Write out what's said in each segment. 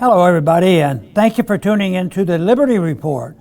Hello, everybody, and thank you for tuning in to the Liberty Report.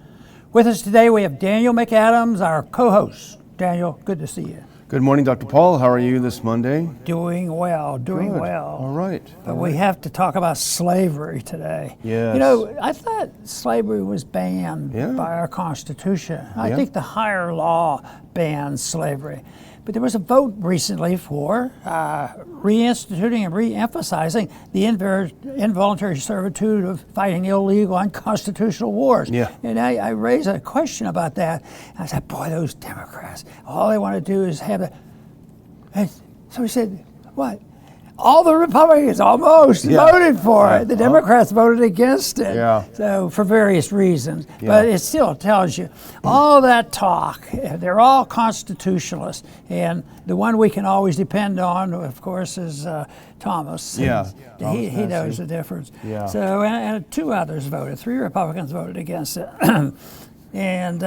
With us today, we have Daniel McAdams, our co-host. Daniel, good to see you. Good morning, Dr. Paul. How are you this Monday? Doing well, doing well. All right. But we have to talk about slavery today. Yes. You know, I thought slavery was banned by our Constitution. I think the higher law bans slavery. But there was a vote recently for reinstituting and re-emphasizing the involuntary servitude of fighting illegal, unconstitutional wars. Yeah. And I raised a question about that. I said, boy, those Democrats, all they want to do is have a... And so he said, what? All the Republicans almost voted for it. The Democrats voted against it. Yeah. So for various reasons. But it still tells you all that talk, they're all constitutionalists. And the one we can always depend on, of course, is Thomas. Yeah. He knows the difference. Yeah. So, and two others voted. 3 Republicans voted against it. And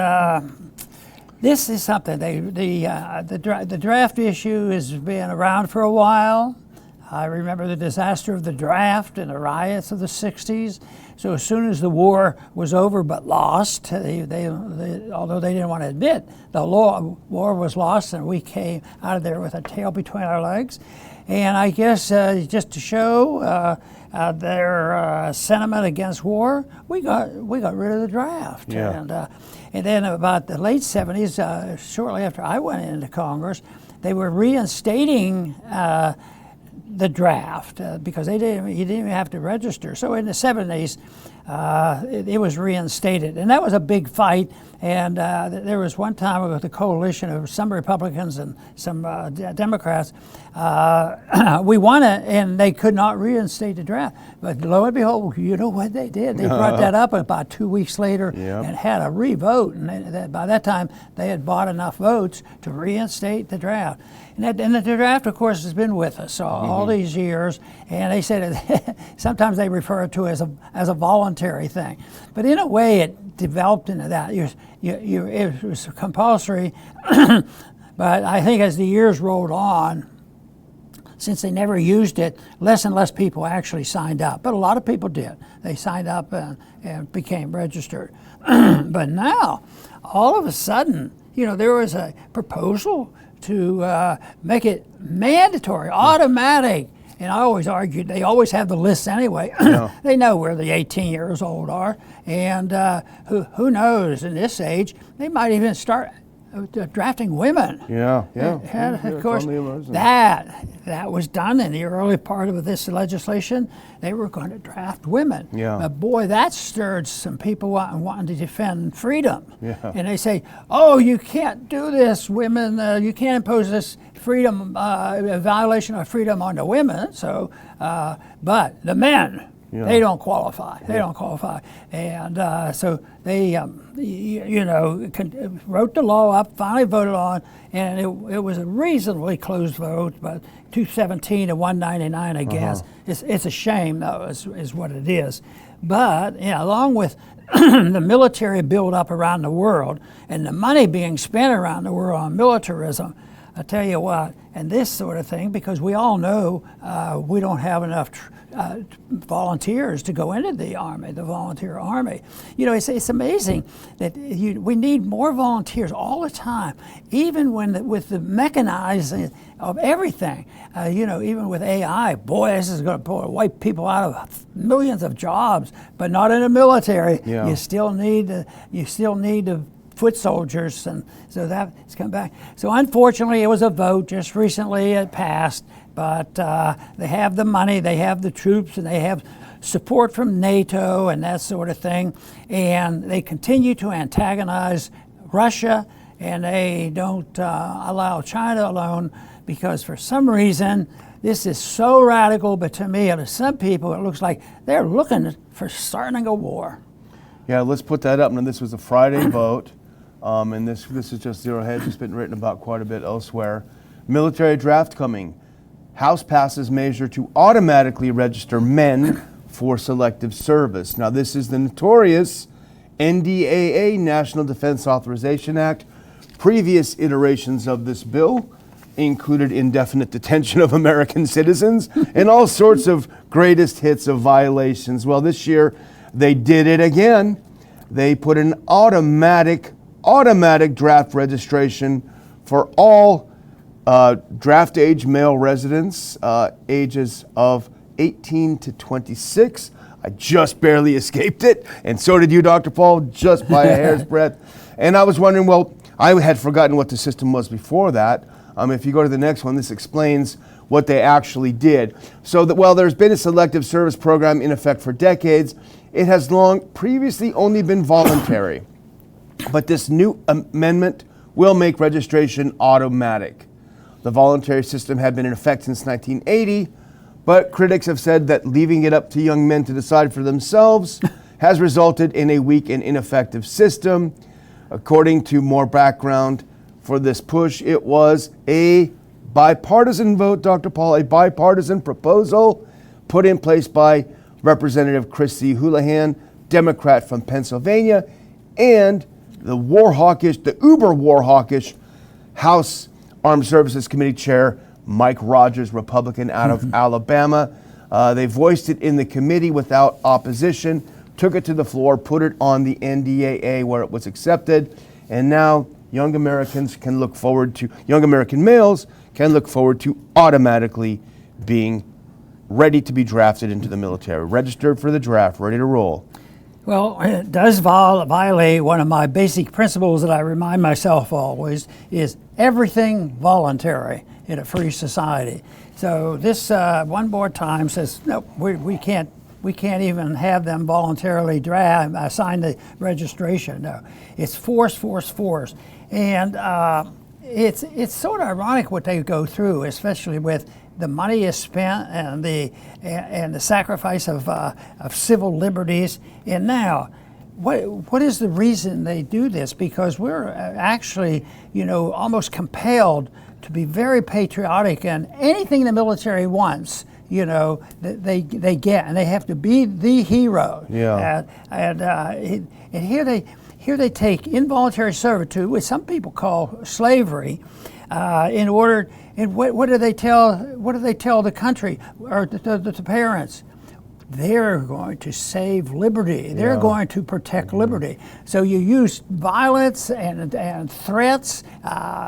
this is something, the draft issue has been around for a while. I remember the disaster of the draft and the riots of the 60s. So as soon as the war was over but lost, although they didn't want to admit the war was lost, and we came out of there with a tail between our legs. And I guess just to show their sentiment against war, we got rid of the draft. Yeah. And then about the late 70s, shortly after I went into Congress, they were reinstating the draft because you didn't even have to register. So in the 70s, it was reinstated, and that was a big fight. And there was one time with a coalition of some Republicans and some Democrats. We won it, and they could not reinstate the draft. But lo and behold, you know what they did? They brought that up about 2 weeks later and had a re-vote. And by that time, they had bought enough votes to reinstate the draft. And the draft, of course, has been with us all these years. And they said sometimes they refer to it as a voluntary thing. But in a way, it developed into that. It was compulsory. But I think as the years rolled on, since they never used it, less and less people actually signed up. But a lot of people did. They signed up and became registered. But now, all of a sudden, there was a proposal to make it mandatory, automatic. And I always argued, they always have the lists anyway. They know where the 18 years old are. And who knows, in this age, they might even start drafting women. And of course, that was done in the early part of this legislation. They were going to draft women. But boy, that stirred some people wanting to defend freedom. And they say, oh, you can't do this, women. You can't impose this freedom, a violation of freedom on the women. So, but the men, they don't qualify. They don't qualify. And so they, wrote the law up, finally voted on, and it was a reasonably close vote, but 217 to 199, I guess. It's a shame, though, is what it is. But along with the military build-up around the world and the money being spent around the world on militarism, I tell you what, and this sort of thing, because we all know we don't have enough volunteers to go into the Army, the volunteer Army. It's amazing that we need more volunteers all the time, even with the mechanizing of everything. Even with AI, boy, this is going to wipe people out of millions of jobs, but not in the military. You still need the foot soldiers, and so that's come back. So unfortunately, it was a vote just recently. It passed, but they have the money, they have the troops, and they have support from NATO and that sort of thing. And they continue to antagonize Russia, and they don't allow China alone because for some reason this is so radical. But to me, to some people, it looks like they're looking for starting a war. Yeah, let's put that up. Now, this was a Friday vote. And this is just zero hedge. It's been written about quite a bit elsewhere. Military draft coming. House passes measure to automatically register men for selective service. Now, this is the notorious NDAA, National Defense Authorization Act. Previous iterations of this bill included indefinite detention of American citizens and all sorts of greatest hits of violations. Well, this year they did it again. They put an automatic draft registration for all draft age male residents, ages of 18 to 26. I just barely escaped it, and so did you, Dr. Paul, just by a hair's breadth. And I was wondering, well, I had forgotten what the system was before that. If you go to the next one, this explains what they actually did. So that while there's been a selective service program in effect for decades, it has long previously only been voluntary. But this new amendment will make registration automatic. The voluntary system had been in effect since 1980, but critics have said that leaving it up to young men to decide for themselves has resulted in a weak and ineffective system. According to more background for this push, it was a bipartisan vote, Dr. Paul, a bipartisan proposal put in place by Representative Christy Houlihan, Democrat from Pennsylvania, and the uber war hawkish House Armed Services Committee Chair Mike Rogers, Republican out of Alabama. They voiced it in the committee without opposition, took it to the floor, put it on the NDAA where it was accepted, and now young American males can look forward to automatically being ready to be drafted into the military, registered for the draft, ready to roll. Well, it does violate one of my basic principles that I remind myself always, is everything voluntary in a free society. So this one more time says, no, we can't even have them voluntarily sign the registration. No, it's force. And it's sort of ironic what they go through, especially with the money is spent and the sacrifice of civil liberties. And now, what is the reason they do this? Because we're actually, almost compelled to be very patriotic, and anything the military wants, they get, and they have to be the hero. Yeah. And here they take involuntary servitude, which some people call slavery, in order. And what do they tell the country or the parents? They're going to save liberty. They're going to protect liberty. So you use violence and threats,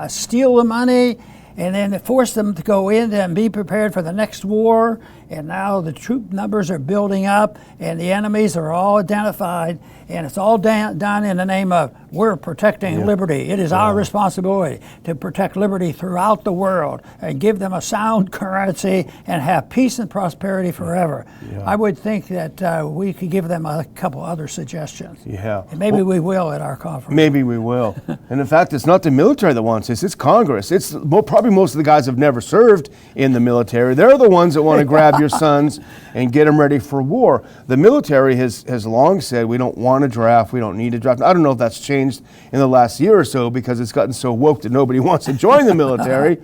steal the money, and then force them to go in and be prepared for the next war. And now the troop numbers are building up, and the enemies are all identified, and it's all done in the name of we're protecting liberty. It is our responsibility to protect liberty throughout the world and give them a sound currency and have peace and prosperity forever. I would think that we could give them a couple other suggestions. And maybe we will at our conference. Maybe we will. And in fact, it's not the military that wants this, it's Congress. It's probably most of the guys have never served in the military. They're the ones that want to grab your sons and get them ready for war. The military has long said we don't want to draft, we don't need to draft. I don't know if that's changed in the last year or so because it's gotten so woke that nobody wants to join the military,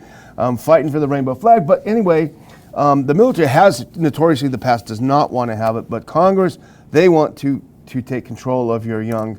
fighting for the rainbow flag. But anyway, the military has notoriously in the past does not want to have it, but Congress, they want to take control of your young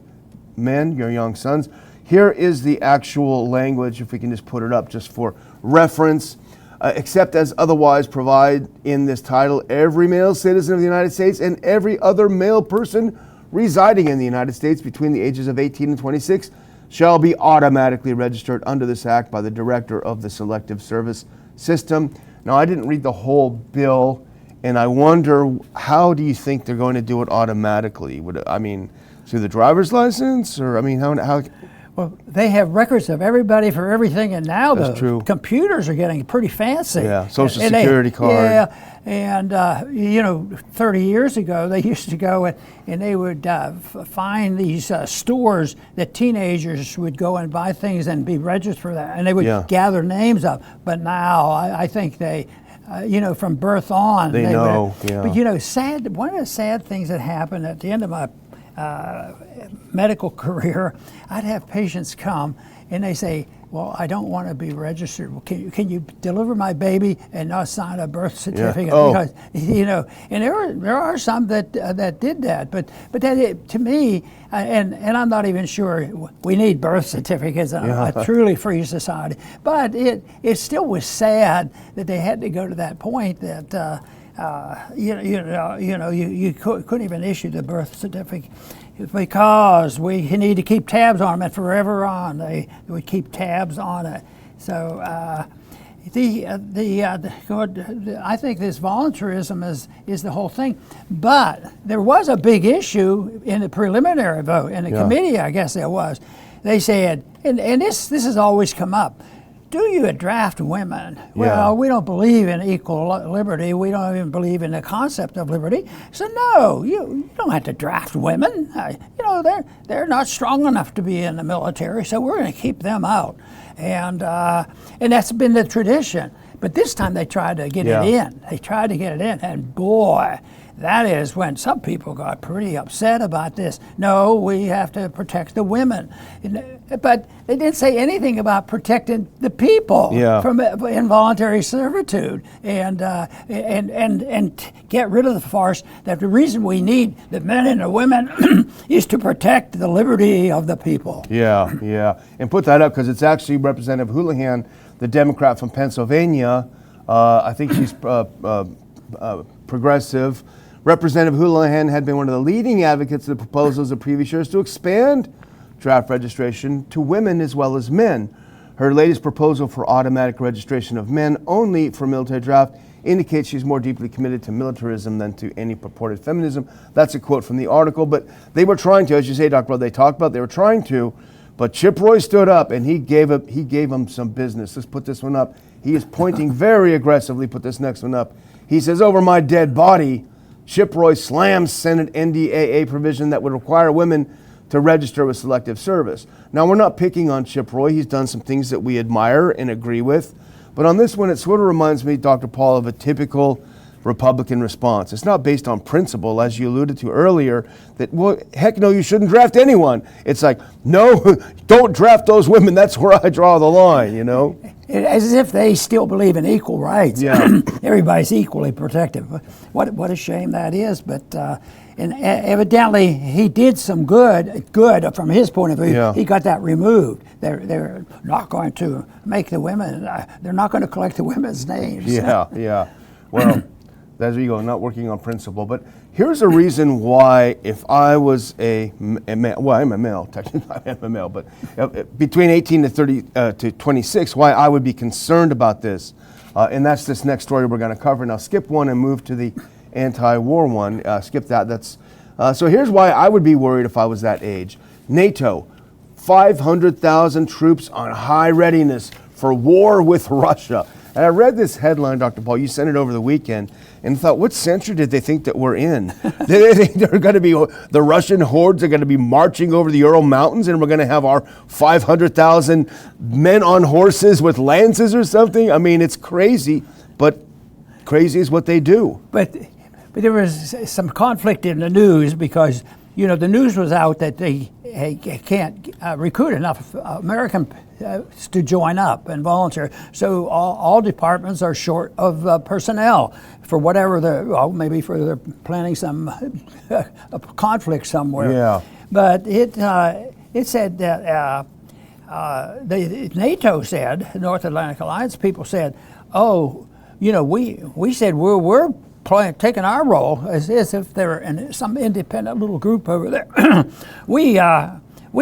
men, your young sons. Here is the actual language, if we can just put it up just for reference. Except as otherwise provide in this title, every male citizen of the United States and every other male person residing in the United States between the ages of 18 and 26 shall be automatically registered under this act by the director of the Selective Service System. Now, I didn't read the whole bill, and I wonder, how do you think they're going to do it automatically? Through the driver's license, or how? Well, they have records of everybody for everything, and now That's true. Computers are getting pretty fancy. Yeah, Social Security card. Yeah, and 30 years ago, they used to go and they would find these stores that teenagers would go and buy things and be registered for that, and they would gather names up. But now, I think they, from birth on, they know. But one of the sad things that happened at the end of my medical career, I'd have patients come and they say, well, I don't want to be registered. Can you deliver my baby and not sign a birth certificate? Yeah. Oh. Because, and there are some that did that. But that, to me, and I'm not even sure we need birth certificates in a truly free society. But it still was sad that they had to go to that point that you couldn't even issue the birth certificate because we need to keep tabs on them, and forever on they would keep tabs on it. So I think this voluntarism is the whole thing. But there was a big issue in the preliminary vote in the committee. I guess there was. They said, and this has always come up. Do you draft women? Well, we don't believe in equal liberty. We don't even believe in the concept of liberty. So no, you don't have to draft women. They're not strong enough to be in the military, so we're going to keep them out. And that's been the tradition. But this time they tried to get it in. They tried to get it in, and boy, that is when some people got pretty upset about this. No, we have to protect the women. But they didn't say anything about protecting the people from involuntary servitude and get rid of the farce that the reason we need the men and the women is to protect the liberty of the people. Yeah. And put that up because it's actually Representative Houlihan, the Democrat from Pennsylvania. I think she's progressive. Representative Houlihan had been one of the leading advocates of the proposals of previous years to expand draft registration to women as well as men. Her latest proposal for automatic registration of men only for military draft indicates she's more deeply committed to militarism than to any purported feminism. That's a quote from the article. But they were trying to, as you say, Dr. Bell, they talked about, they were trying to, but Chip Roy stood up and he gave them some business. Let's put this one up. He is pointing very aggressively. Put this next one up. He says, over my dead body, Chip Roy slams Senate NDAA provision that would require women to register with selective service. Now, we're not picking on Chip Roy. He's done some things that we admire and agree with. But on this one, it sort of reminds me, Dr. Paul, of a typical Republican response. It's not based on principle, as you alluded to earlier, that, well, heck no, you shouldn't draft anyone. It's like, no, don't draft those women. That's where I draw the line, As if they still believe in equal rights. Yeah. Everybody's equally protected. What a shame that is. But and evidently he did some good from his point of view. Yeah. He got that removed. They're not going to make the women. They're not going to collect the women's names. Yeah. Well, there you go. Not working on principle. But here's a reason why, if I was a male, well, I'm a male, technically I am a male, but between 18 to 26, why I would be concerned about this. And that's this next story we're going to cover. Now, skip one and move to the anti-war one. Skip that. So here's why I would be worried if I was that age. NATO, 500,000 troops on high readiness for war with Russia. And I read this headline, Dr. Paul, you sent it over the weekend, and thought, what century did they think that we're in? Did they think they're going to be, the Russian hordes are going to be marching over the Ural Mountains and we're going to have our 500,000 men on horses with lances or something? I mean, it's crazy, but crazy is what they do. But there was some conflict in the news because, the news was out that they can't recruit enough American to join up and volunteer. So all departments are short of personnel for whatever maybe they're planning some conflict somewhere. Yeah. But it said that NATO said, North Atlantic Alliance people said, we said we're taking our role as if they're in some independent little group over there. We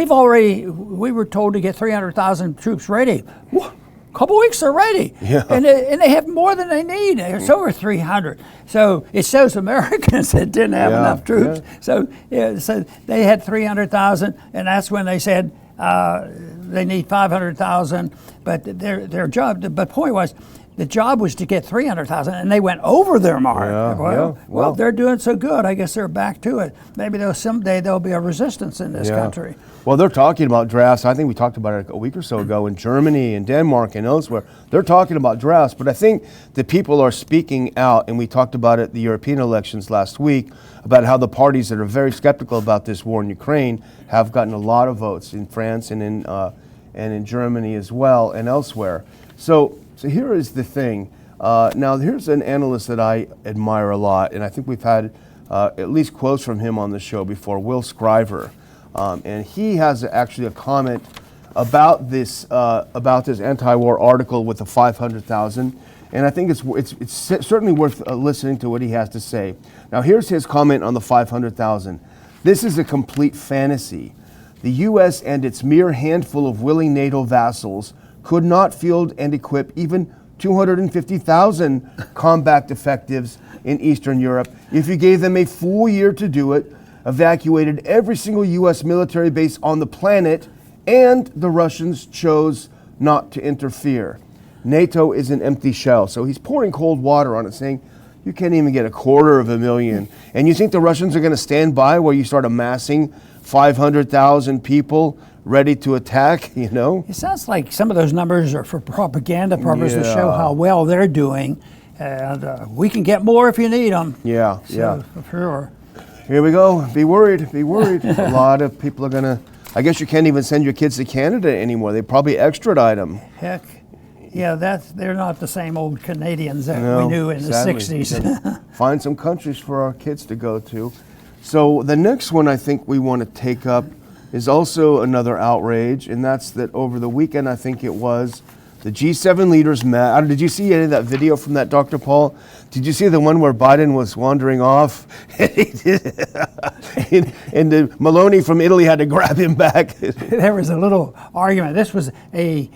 were told to get 300,000 troops ready. A couple weeks they're ready. Yeah. And they have more than they need. It's over 300. So it shows Americans that didn't have enough troops. Yeah. So they had 300,000, and that's when they said they need 500,000. But their job, the point was, the job was to get 300,000, and they went over their mark. Well, they're doing so good. I guess they're back to it. Maybe someday there'll be a resistance in this country. Well, they're talking about drafts. I think we talked about it a week or so ago in Germany and Denmark and elsewhere. They're talking about drafts, but I think the people are speaking out, and we talked about it at the European elections last week, about how the parties that are very skeptical about this war in Ukraine have gotten a lot of votes in France and and in Germany as well, and elsewhere. So here is the thing. Now, here's an analyst that I admire a lot, and I think we've had at least quotes from him on the show before, Will Scriver. And he has actually a comment about this anti-war article with the 500,000. And I think it's certainly worth listening to what he has to say. Now, here's his comment on the 500,000. This is a complete fantasy. The U.S. and its mere handful of willing NATO vassals could not field and equip even 250,000 combat defectives in Eastern Europe if you gave them a full year to do it, evacuated every single U.S. military base on the planet, and the Russians chose not to interfere. NATO is an empty shell. So he's pouring cold water on it, saying, you can't even get 250,000. And you think the Russians are going to stand by while you start amassing 500,000 people ready to attack, you know? It sounds like some of those numbers are for propaganda purposes to show how well they're doing. And we can get more if you need them. Yeah, so, for sure. Here we go. Be worried. Be worried. A lot of people are going to, I guess you can't even send your kids to Canada anymore. They probably extradite them. Heck. Yeah, they're not the same old Canadians that we knew in sadly. the 60s. Find some countries for our kids to go to. So the next one I think we want to take up is also another outrage, and that's that over the weekend, I think it was, the G7 leaders met. Did you see any of that video from that, Dr. Paul? Did you see the one where Biden was wandering off? and Maloney from Italy had to grab him back. There was a little argument. This was a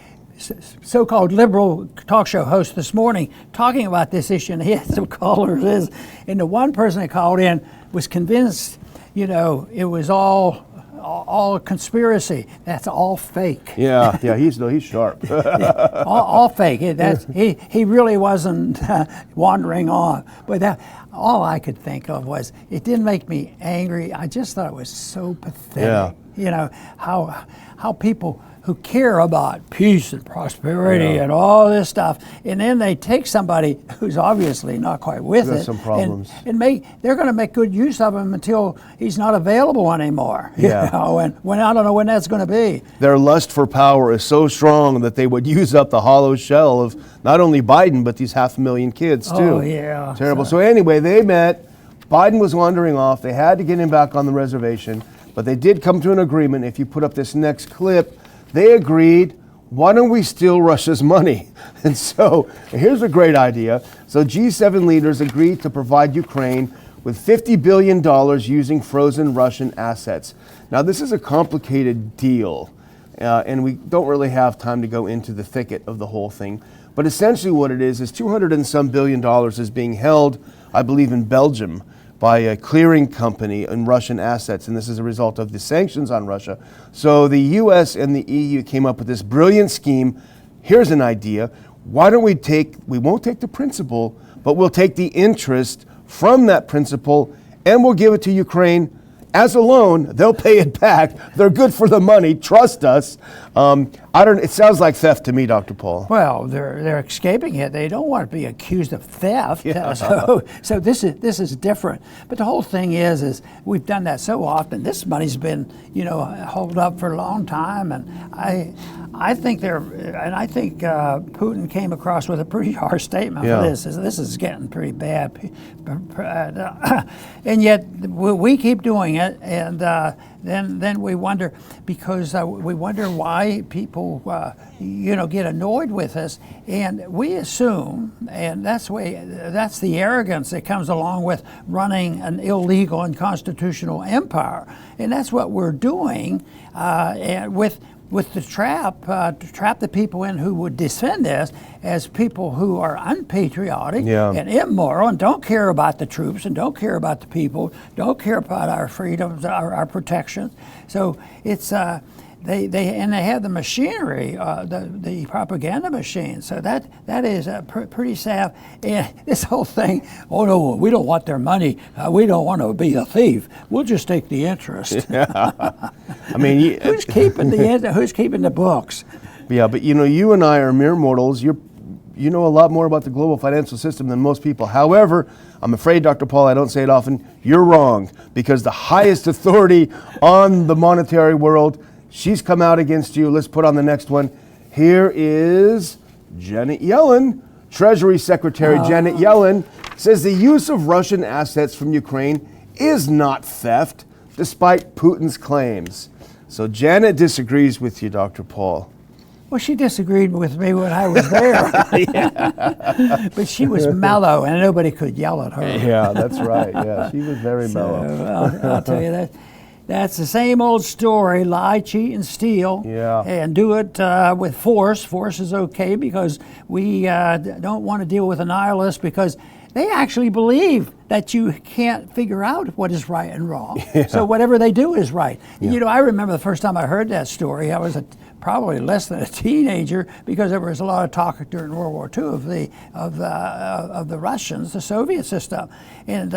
so-called liberal talk show host this morning talking about this issue, and he had some callers, and the one person that called in was convinced, it was all a conspiracy. That's all fake. Yeah, he's sharp. all fake. He really wasn't wandering off. But all I could think of was, it didn't make me angry. I just thought it was so pathetic. Yeah. How people who care about peace and prosperity and all this stuff, and then they take somebody who's obviously not quite with it, some problems. and they're going to make good use of him until he's not available anymore. Yeah. And when I don't know when that's going to be. Their lust for power is so strong that they would use up the hollow shell of not only Biden, but these 500,000 kids too. Oh, yeah. Terrible. So anyway, they met. Biden was wandering off. They had to get him back on the reservation, but they did come to an agreement. If you put up this next clip, they agreed, why don't we steal Russia's money? And so here's a great idea. So G7 leaders agreed to provide Ukraine with $50 billion using frozen Russian assets. Now, this is a complicated deal, and we don't really have time to go into the thicket of the whole thing. But essentially what it is $200 and some billion is being held, I believe, in Belgium by a clearing company in Russian assets, and this is a result of the sanctions on Russia. So the U.S. and the EU came up with this brilliant scheme. Here's an idea. Why don't we won't take the principal, but we'll take the interest from that principal, and we'll give it to Ukraine as a loan. They'll pay it back. They're good for the money. Trust us. It sounds like theft to me, Dr. Paul. Well, they're escaping it. They don't want to be accused of theft. Yeah. So this is different. But the whole thing is we've done that so often. This money's been held up for a long time, and I think Putin came across with a pretty harsh statement for this. This is getting pretty bad, and yet we keep doing it, and then we wonder why people get annoyed with us, and we assume, and that's the arrogance that comes along with running an illegal and constitutional empire, and that's what we're doing, and with the trap, to trap the people in who would defend us as people who are unpatriotic and immoral and don't care about the troops and don't care about the people, don't care about our freedoms, our protections. So it's they have the machinery, the propaganda machine. So that is pretty sad. And this whole thing, oh no, we don't want their money. We don't want to be a thief. We'll just take the interest. Yeah. I mean, who's keeping the books? Yeah, but you and I are mere mortals. You know a lot more about the global financial system than most people. However, I'm afraid, Dr. Paul, I don't say it often, you're wrong, because the highest authority on the monetary world, She's come out against you. Let's put on the next one. Here is Janet Yellen. Treasury Secretary Janet Yellen says the use of Russian assets from Ukraine is not theft, despite Putin's claims. So Janet disagrees with you, Dr. Paul. Well, she disagreed with me when I was there. But she was mellow, and nobody could yell at her. Yeah, that's right. Yeah, she was very mellow. I'll tell you that. That's the same old story: lie, cheat, and steal. Yeah. And do it with force. Force is okay because we don't want to deal with a nihilist because they actually believe that you can't figure out what is right and wrong. Yeah. So whatever they do is right. Yeah. You know, I remember the first time I heard that story. I was probably less than a teenager because there was a lot of talk during World War II of the Russians, the Soviet system, and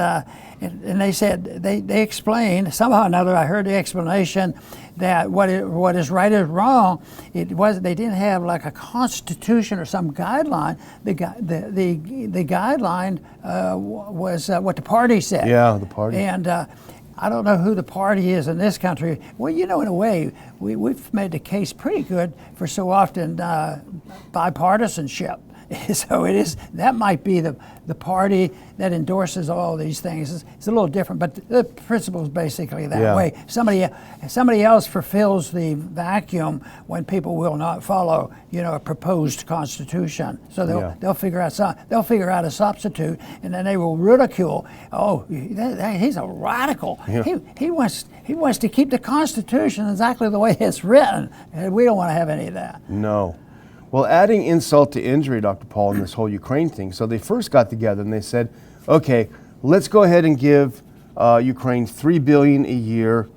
they said they explained somehow or another. I heard the explanation that what is right is wrong. It was they didn't have like a constitution or some guideline. The guideline was what the party said. Yeah, the party. And I don't know who the party is in this country. Well, you know, in a way, we've made the case pretty good for so often bipartisanship. So it is, that might be the party that endorses all these things. It's a little different, but the principle is basically that way. Somebody else fulfills the vacuum when people will not follow, you know, a proposed constitution. So they'll figure out a substitute, and then they will ridicule. Oh, he's a radical. Yeah. He wants to keep the Constitution exactly the way it's written, and we don't want to have any of that. No. Well, adding insult to injury, Dr. Paul, in this whole Ukraine thing. So they first got together and they said, okay, let's go ahead and give Ukraine $3 billion a year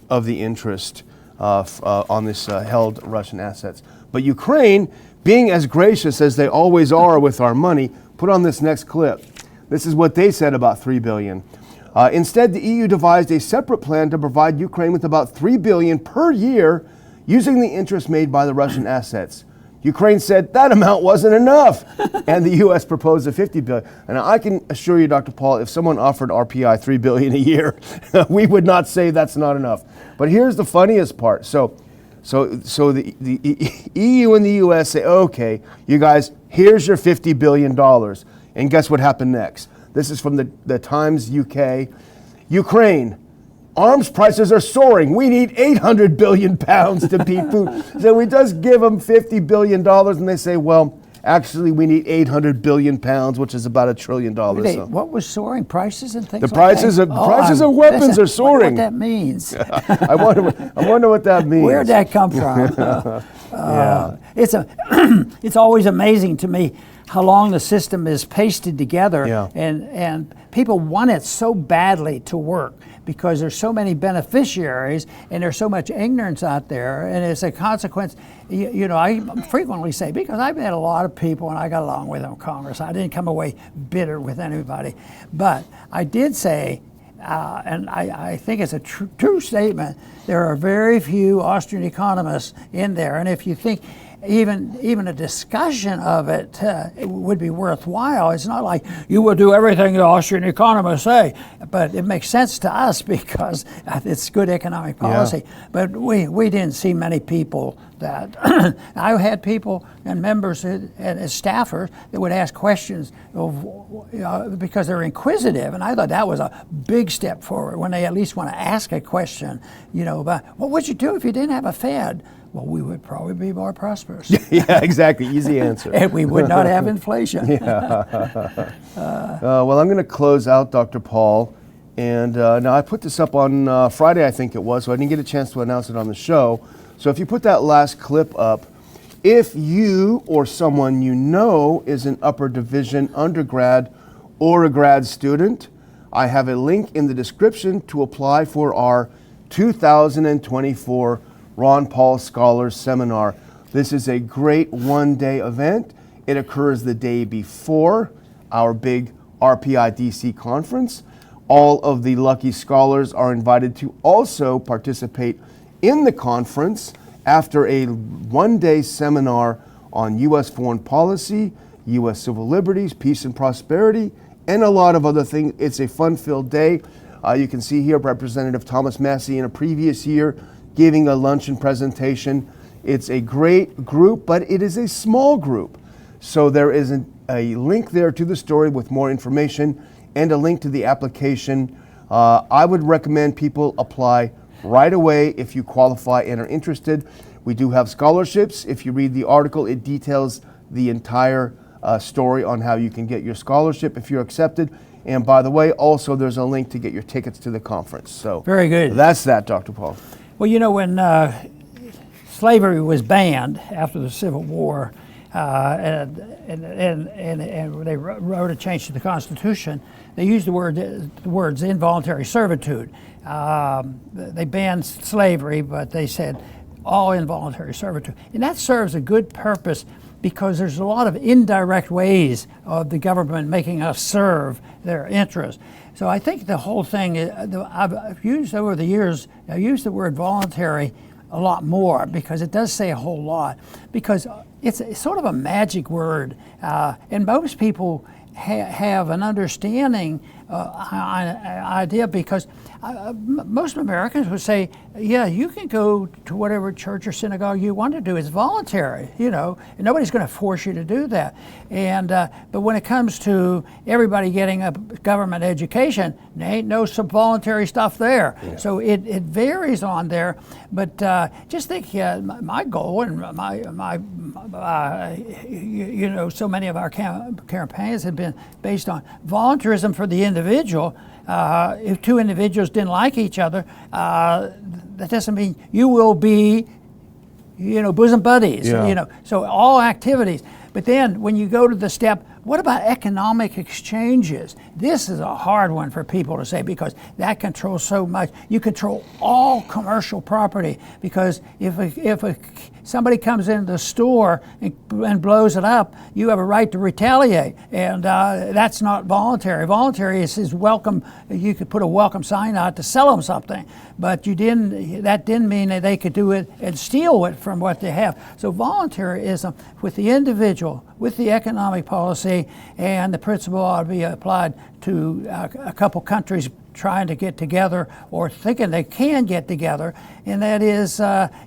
of the interest on this held Russian assets. But Ukraine, being as gracious as they always are with our money, put on this next clip. This is what they said about $3 billion. Instead, the EU devised a separate plan to provide Ukraine with about $3 billion per year using the interest made by the Russian assets. Ukraine said that amount wasn't enough, and the U.S. proposed a $50 billion. And I can assure you, Dr. Paul, if someone offered RPI $3 billion a year, we would not say that's not enough. But here's the funniest part. So the EU and the U.S. say, okay, you guys, here's your $50 billion. And guess what happened next? This is from the Times UK. Ukraine. Arms prices are soaring. We need 800 billion pounds to beat Putin. So we just give them $50 billion, and they say, well, actually, we need 800 billion pounds, which is about $1 trillion. What was soaring? Prices and things the prices like that? The prices of weapons are soaring. What that means. I wonder what that means. Where'd that come from? It's always amazing to me how long the system is pasted together, and people want it so badly to work because there's so many beneficiaries and there's so much ignorance out there, and as a consequence, you know, I frequently say, because I've met a lot of people and I got along with them in Congress, I didn't come away bitter with anybody, but I did say, and I think it's a true statement, there are very few Austrian economists in there, and if you think even a discussion of it would be worthwhile. It's not like you will do everything the Austrian economists say, but it makes sense to us because it's good economic policy. Yeah. But we didn't see many people that I had people and members and staffers that would ask questions of, because they're inquisitive, and I thought that was a big step forward when they at least want to ask a question, you know, about what would you do if you didn't have a Fed? Well, we would probably be more prosperous. Yeah, exactly. Easy answer. And we would not have inflation. Well, I'm going to close out, Dr. Paul. And now I put this up on Friday, I think it was, so I didn't get a chance to announce it on the show. So if you put that last clip up, if you or someone you know is an upper division undergrad or a grad student, I have a link in the description to apply for our 2024 Ron Paul Scholars Seminar. This is a great one-day event. It occurs the day before our big RPI DC conference. All of the lucky scholars are invited to also participate in the conference after a one-day seminar on U.S. foreign policy, U.S. civil liberties, peace and prosperity, and a lot of other things. It's a fun-filled day. You can see here Representative Thomas Massey in a previous year giving a luncheon presentation. It's a great group, but it is a small group. So there is a link there to the story with more information and a link to the application. I would recommend people apply right away if you qualify and are interested. We do have scholarships. If you read the article, it details the entire story on how you can get your scholarship if you're accepted. And by the way, also there's a link to get your tickets to the conference. So very good. That's that, Dr. Paul. Well, you know, when slavery was banned after the Civil War, and they wrote a change to the Constitution, they used the words involuntary servitude. They banned slavery, but they said all involuntary servitude. And that serves a good purpose because there's a lot of indirect ways of the government making us serve their interests. So I think the whole thing, I've used over the years, I've used the word voluntary a lot more because it does say a whole lot, because it's sort of a magic word, and most people have an understanding idea, because most Americans would say, yeah, you can go to whatever church or synagogue you want to do. It's voluntary, you know, and nobody's going to force you to do that. And but when it comes to everybody getting a government education, there ain't no some voluntary stuff there. Yeah. So it varies on there. But just think, my goal and my you know, so many of our campaigns have been based on voluntarism for the individual. If two individuals didn't like each other, that doesn't mean you will be, you know, bosom buddies. Yeah. You know, so all activities. But then when you go to the step, what about economic exchanges? This is a hard one for people to say, because that controls so much. You control all commercial property, because if somebody comes into the store and blows it up, you have a right to retaliate, and that's not voluntary. Voluntary is welcome. You could put a welcome sign out to sell them something, but that didn't mean that they could do it and steal it from what they have. So voluntarism with the individual, with the economic policy, and the principle ought to be applied to a couple countries trying to get together or thinking they can get together, and that is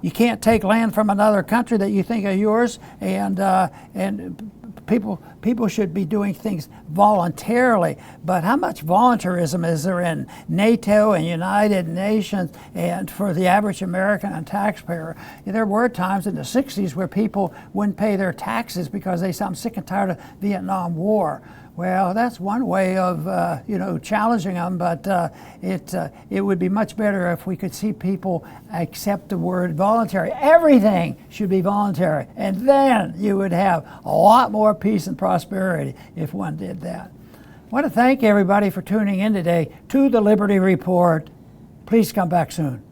you can't take land from another country that you think are yours, and people should be doing things voluntarily. But how much voluntarism is there in NATO and United Nations and for the average American and taxpayer? There were times in the 60s where people wouldn't pay their taxes because they said, I'm sick and tired of Vietnam War. Well, that's one way of you know, challenging them, but it would be much better if we could see people accept the word voluntary. Everything should be voluntary, and then you would have a lot more peace and prosperity if one did that. I want to thank everybody for tuning in today to the Liberty Report. Please come back soon.